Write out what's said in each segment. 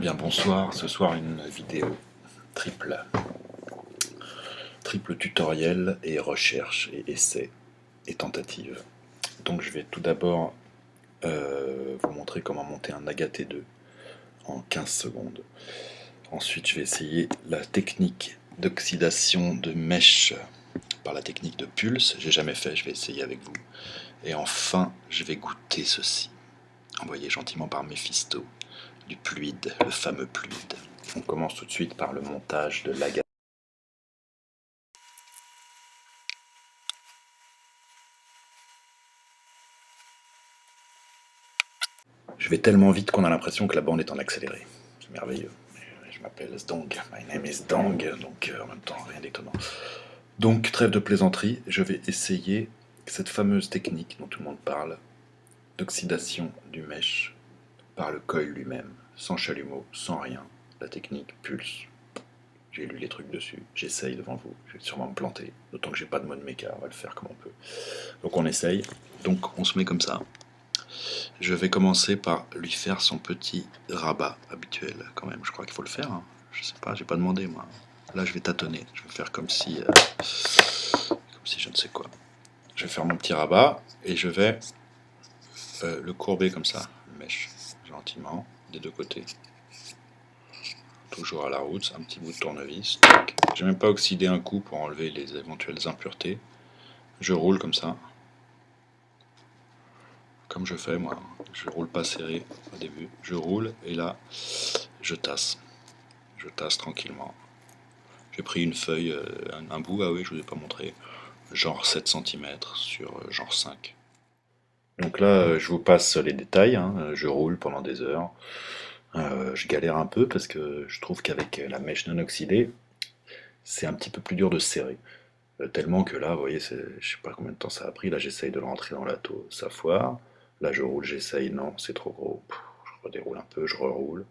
Eh bien bonsoir, ce soir une vidéo triple. Triple tutoriel et recherche et essai et tentative. Donc je vais tout d'abord vous montrer comment monter un Agathe 2 en 15 secondes. Ensuite je vais essayer la technique d'oxydation de mèche par la technique de pulse. J'ai jamais fait, je vais essayer avec vous. Et enfin je vais goûter ceci, envoyé gentiment par Mephisto, du fluide, le fameux fluide. On commence tout de suite par le montage de l'Agathe. Je vais tellement vite qu'on a l'impression que la bande est en accéléré. C'est merveilleux. Je m'appelle Zdong, my name is Dong, donc en même temps rien d'étonnant. Donc trêve de plaisanterie, je vais essayer cette fameuse technique dont tout le monde parle, d'oxydation du mèche par le coil lui-même, sans chalumeau, sans rien. La technique pulse. J'ai lu les trucs dessus, j'essaye devant vous, je vais sûrement me planter, d'autant que j'ai pas de mode méca, on va le faire comme on peut. Donc on essaye, donc on se met comme ça. Je vais commencer par lui faire son petit rabat habituel quand même, je crois qu'il faut le faire, hein. Je sais pas, j'ai pas demandé moi. Là je vais tâtonner, je vais faire comme si je ne sais quoi. Je vais faire mon petit rabat et je vais le courber comme ça, le mèche, gentiment, des deux côtés. Toujours à la route, un petit bout de tournevis. J'ai même pas oxydé un coup pour enlever les éventuelles impuretés. Je roule comme ça. Comme je fais moi, je roule pas serré au début, je roule et là je tasse tranquillement. J'ai pris une feuille, un bout, ah oui je vous ai pas montré, genre 7 cm sur genre 5. Donc là je vous passe les détails, hein. Je roule pendant des heures, je galère un peu parce que je trouve qu'avec la mèche non oxydée, c'est un petit peu plus dur de serrer. Tellement que là, vous voyez, je sais pas combien de temps ça a pris, là j'essaye de le rentrer dans la taux, ça foire. Là je roule, j'essaye, non, c'est trop gros. Je redéroule un peu, je reroule.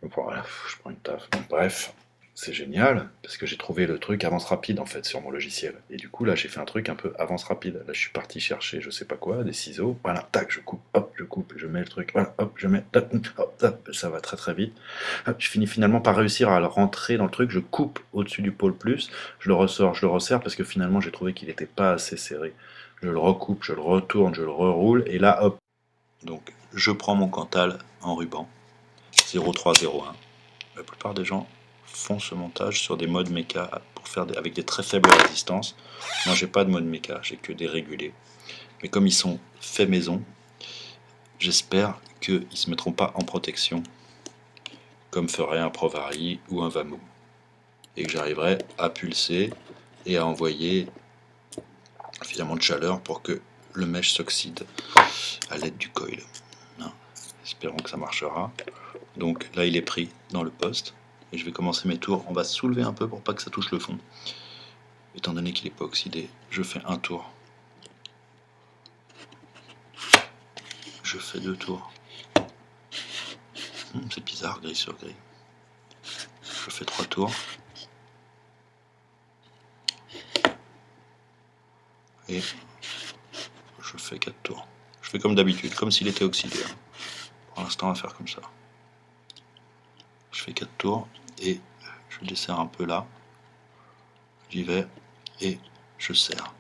Je prends une taf. Donc, bref, c'est génial, parce que j'ai trouvé le truc avance rapide en fait sur mon logiciel. Et du coup là j'ai fait un truc un peu avance rapide. Là je suis parti chercher je sais pas quoi, des ciseaux, voilà, tac, je coupe, je mets le truc, voilà, hop, je mets, hop, ça va très très vite. Hop, je finis finalement par réussir à le rentrer dans le truc, je coupe au-dessus du pôle plus, je le ressors, je le resserre, parce que finalement j'ai trouvé qu'il n'était pas assez serré. Je le recoupe, je le retourne, je le reroule, et là hop. Donc je prends mon Cantal en ruban, 0301. La plupart des gens font ce montage sur des modes méca pour faire avec des très faibles résistances. Moi j'ai pas de mode méca, j'ai que des régulés. Mais comme ils sont faits maison, j'espère qu'ils ne se mettront pas en protection comme ferait un Provari ou un Vamou, et que j'arriverai à pulser et à envoyer suffisamment de chaleur pour que le mèche s'oxyde à l'aide du coil. Espérons que ça marchera. Donc là il est pris dans le poste et je vais commencer mes tours. On va soulever un peu pour pas que ça touche le fond. Étant donné qu'il n'est pas oxydé, je fais un tour. Je fais 2 tours. C'est bizarre, gris sur gris. Je fais 3 tours. Et je fais 4 tours. Je fais comme d'habitude, comme s'il était oxydé. Pour l'instant, on va faire comme ça. Je fais 4 tours et je le desserre un peu là. J'y vais et je serre.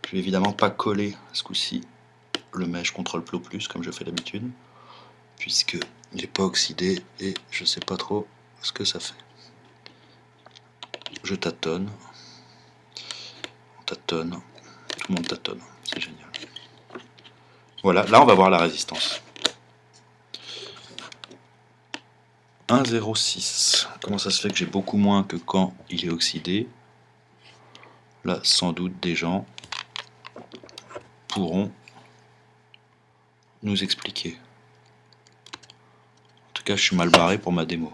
Je vais évidemment pas coller ce coup-ci le mèche contre le plot plus comme je fais d'habitude, puisque il n'est pas oxydé et je sais pas trop ce que ça fait. Je tâtonne, on tâtonne, tout le monde tâtonne, c'est génial. Voilà, là on va voir la résistance. 1,06. Comment ça se fait que j'ai beaucoup moins que quand il est oxydé? Là, sans doute, des gens pourront nous expliquer. En tout cas, je suis mal barré pour ma démo.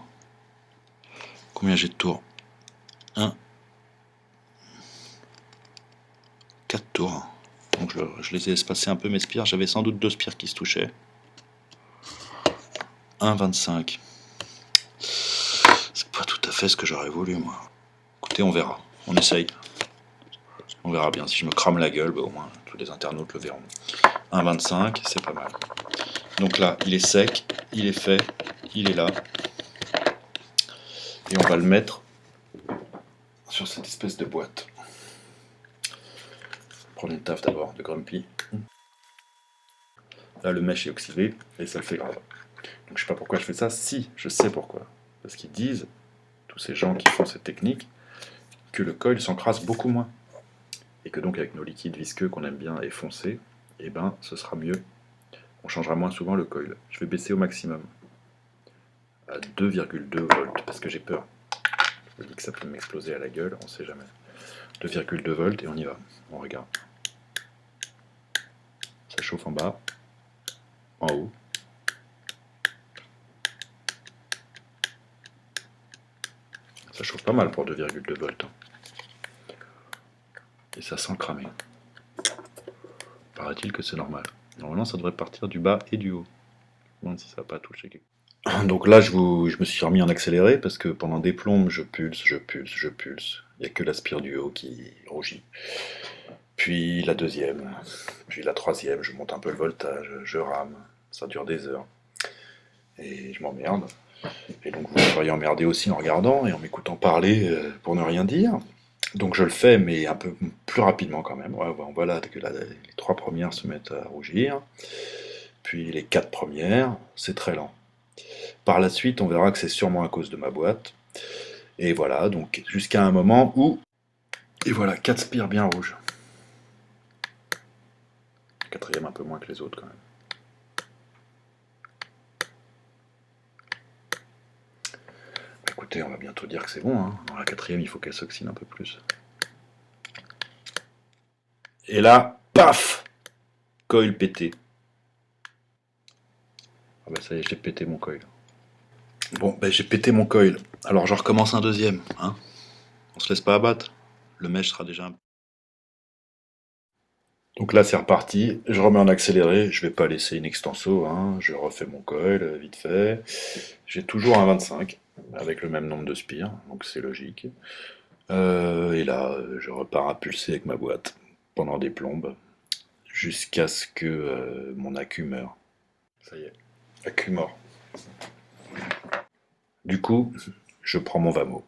Combien j'ai de tours? 1, 4 tours. Donc je les ai espacés un peu mes spires. J'avais sans doute 2 spires qui se touchaient. 1,25. C'est pas tout à fait ce que j'aurais voulu, moi. Écoutez, on verra. On essaye. On verra bien. Si je me crame la gueule, bah, au moins tous les internautes le verront. 1,25, c'est pas mal. Donc là, il est sec, il est fait, il est là. Et on va le mettre sur cette espèce de boîte. Prendre une taffe d'abord de Grumpy. Là, le mèche est oxydé et ça le fait grave. Donc je sais pas pourquoi je fais ça. Si, je sais pourquoi. Parce qu'ils disent, tous ces gens qui font cette technique, que le coil s'encrasse beaucoup moins. Et que donc avec nos liquides visqueux qu'on aime bien et foncés, eh ben, ce sera mieux. On changera moins souvent le coil. Je vais baisser au maximum. À 2,2 volts, parce que j'ai peur. Je me dis que ça peut m'exploser à la gueule, on sait jamais. 2,2 volts et on y va. On regarde. Ça chauffe en bas, en haut. Ça chauffe pas mal pour 2,2 volts. Et ça sent cramer. Paraît-il que c'est normal. Normalement, ça devrait partir du bas et du haut. Je me demande si ça va pas toucher quelque chose. Donc là, je me suis remis en accéléré parce que pendant des plombes, je pulse, je pulse, je pulse. Il n'y a que l'aspire du haut qui rougit. Puis la deuxième, puis la troisième, je monte un peu le voltage, je rame. Ça dure des heures. Et je m'emmerde. Et donc vous seriez emmerdé aussi en regardant et en m'écoutant parler pour ne rien dire. Donc je le fais, mais un peu plus rapidement quand même. Ouais, on voit là que les 3 premières se mettent à rougir. Puis les 4 premières, c'est très lent. Par la suite, on verra que c'est sûrement à cause de ma boîte. Et voilà, donc jusqu'à un moment où... Et voilà, 4 spires bien rouges. Quatrième un peu moins que les autres quand même. Écoutez, on va bientôt dire que c'est bon. Hein. Dans la quatrième, il faut qu'elle s'oxyde un peu plus. Et là, paf, coil pété. Ah bah ça y est, j'ai pété mon coil. Bon, ben j'ai pété mon coil. Alors je recommence un deuxième. Hein. On se laisse pas abattre. Le mèche sera déjà un... Donc là c'est reparti. Je remets en accéléré. Je vais pas laisser une extenso. Hein. Je refais mon coil vite fait. J'ai toujours un 25 avec le même nombre de spires. Donc c'est logique. Et là, je repars à pulser avec ma boîte pendant des plombes jusqu'à ce que mon accu meure. Ça y est, accu mort. Du coup, je prends mon Vamo.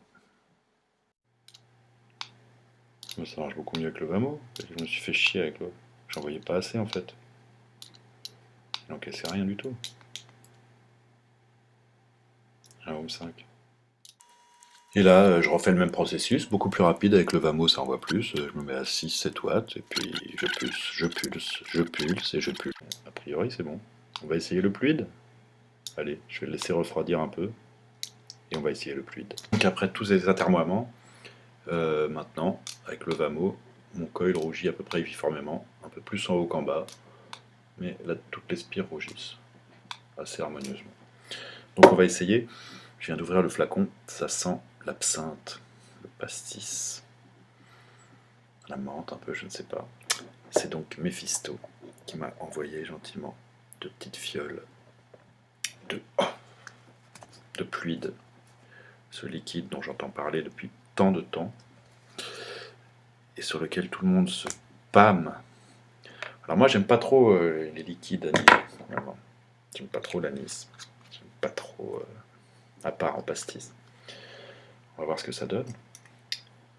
Mais ça marche beaucoup mieux que le Vamo. Je me suis fait chier avec l'autre. J'en voyais pas assez en fait. Donc c'est rien du tout. Un Ohm 5. Et là, je refais le même processus, beaucoup plus rapide avec le Vamo, ça envoie plus. Je me mets à 6-7 watts, et puis je pulse, je pulse, je pulse, et je pulse. A priori, c'est bon. On va essayer le fluide. Allez, je vais le laisser refroidir un peu, et on va essayer le fluide. Donc après tous ces atermoiements, maintenant, avec le Vamo, mon coil rougit à peu près uniformément, un peu plus en haut qu'en bas, mais là, toutes les spires rougissent, assez harmonieusement. Donc on va essayer. Je viens d'ouvrir le flacon, ça sent l'absinthe, le pastis, la menthe un peu, je ne sais pas. C'est donc Mephisto qui m'a envoyé gentiment de petites fioles de fluide, ce liquide dont j'entends parler depuis tant de temps et sur lequel tout le monde se pâme. Alors moi j'aime pas trop les liquides anis, j'aime pas trop l'anis, j'aime pas trop à part en pastis. On va voir ce que ça donne.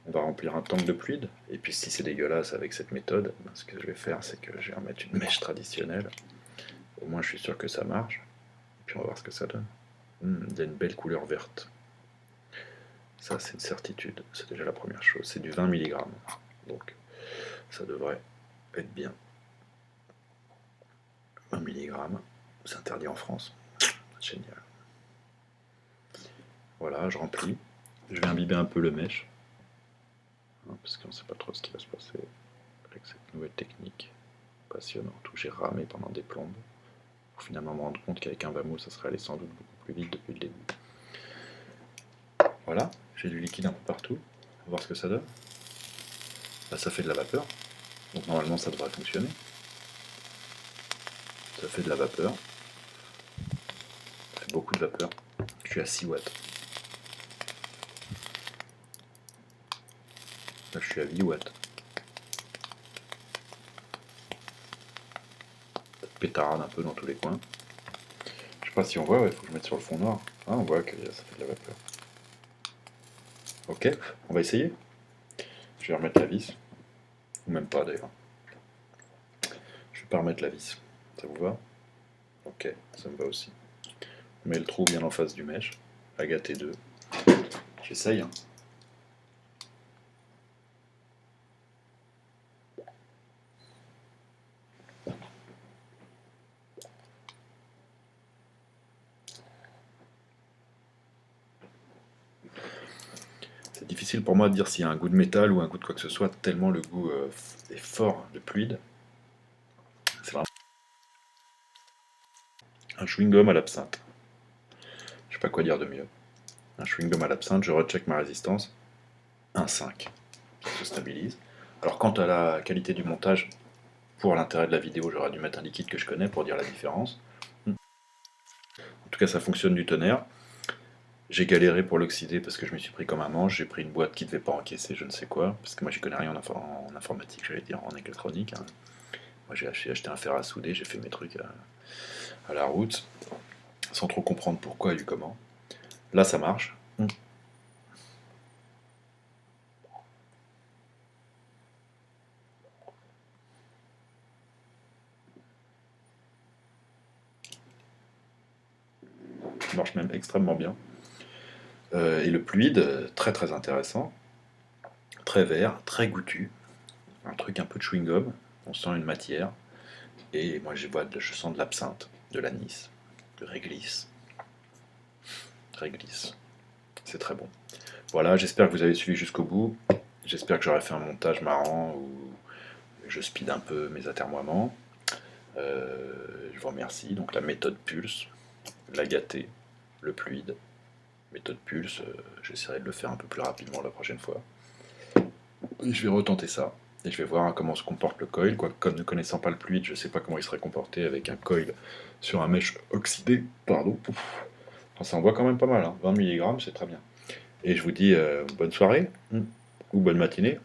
On va remplir un tank de fluide, et puis si c'est dégueulasse avec cette méthode, ce que je vais faire, c'est que je vais remettre une mèche traditionnelle. Au moins je suis sûr que ça marche, et puis on va voir ce que ça donne. Il y a une belle couleur verte. Ça c'est une certitude, c'est déjà la première chose. C'est du 20 mg, donc ça devrait être bien. 20 mg, c'est interdit en France. Génial. Voilà, je remplis. Je vais imbiber un peu le mèche, parce qu'on ne sait pas trop ce qui va se passer avec cette nouvelle technique passionnante où j'ai ramé pendant des plombes pour finalement me rendre compte qu'avec un Vamo ça serait allé sans doute beaucoup plus vite depuis le début. Voilà, j'ai du liquide un peu partout, on va voir ce que ça donne. Là ça fait de la vapeur, donc normalement ça devrait fonctionner. Ça fait de la vapeur, ça fait beaucoup de vapeur, je suis à 6 watts. Là je suis à 8 watts. Ça pétarade un peu dans tous les coins. Je sais pas si on voit, il faut que je mette sur le fond noir. Ah, on voit que ça fait de la vapeur. Ok, on va essayer. Je vais remettre la vis, ou même pas d'ailleurs. Je vais pas remettre la vis. Ça vous va? Ok, ça me va aussi. On met le trou bien en face du mèche. Agathe 2. J'essaye. Hein. C'est difficile pour moi de dire s'il y a un goût de métal ou un goût de quoi que ce soit, tellement le goût est fort de fluide. C'est vraiment un chewing-gum à l'absinthe. Je sais pas quoi dire de mieux. Un chewing-gum à l'absinthe, je recheck ma résistance. 1,5. Ça se stabilise. Alors quant à la qualité du montage, pour l'intérêt de la vidéo, j'aurais dû mettre un liquide que je connais pour dire la différence. En tout cas, ça fonctionne du tonnerre. J'ai galéré pour l'oxyder parce que je me suis pris comme un manche. J'ai pris une boîte qui ne devait pas encaisser je ne sais quoi. Parce que moi, j'y connais rien en informatique, j'allais dire, en électronique. Hein. Moi, j'ai acheté un fer à souder, j'ai fait mes trucs à la route, sans trop comprendre pourquoi et comment. Là, ça marche. Ça marche même extrêmement bien. Et le fluide, très très intéressant. Très vert, très goûtu. Un truc un peu de chewing-gum. On sent une matière. Et moi, je sens de l'absinthe, de l'anis, de réglisse. Réglisse. C'est très bon. Voilà, j'espère que vous avez suivi jusqu'au bout. J'espère que j'aurai fait un montage marrant où je speed un peu mes atermoiements. Je vous remercie. Donc la méthode Pulse, la gâtée, le fluide. Méthode Pulse, j'essaierai de le faire un peu plus rapidement la prochaine fois. Et je vais retenter ça. Et je vais voir comment se comporte le coil. Quoique, ne connaissant pas le fluide, je ne sais pas comment il serait comporté avec un coil sur un mèche oxydé. Pardon. Enfin, ça envoie quand même pas mal. Hein. 20 mg, c'est très bien. Et je vous dis bonne soirée ou bonne matinée.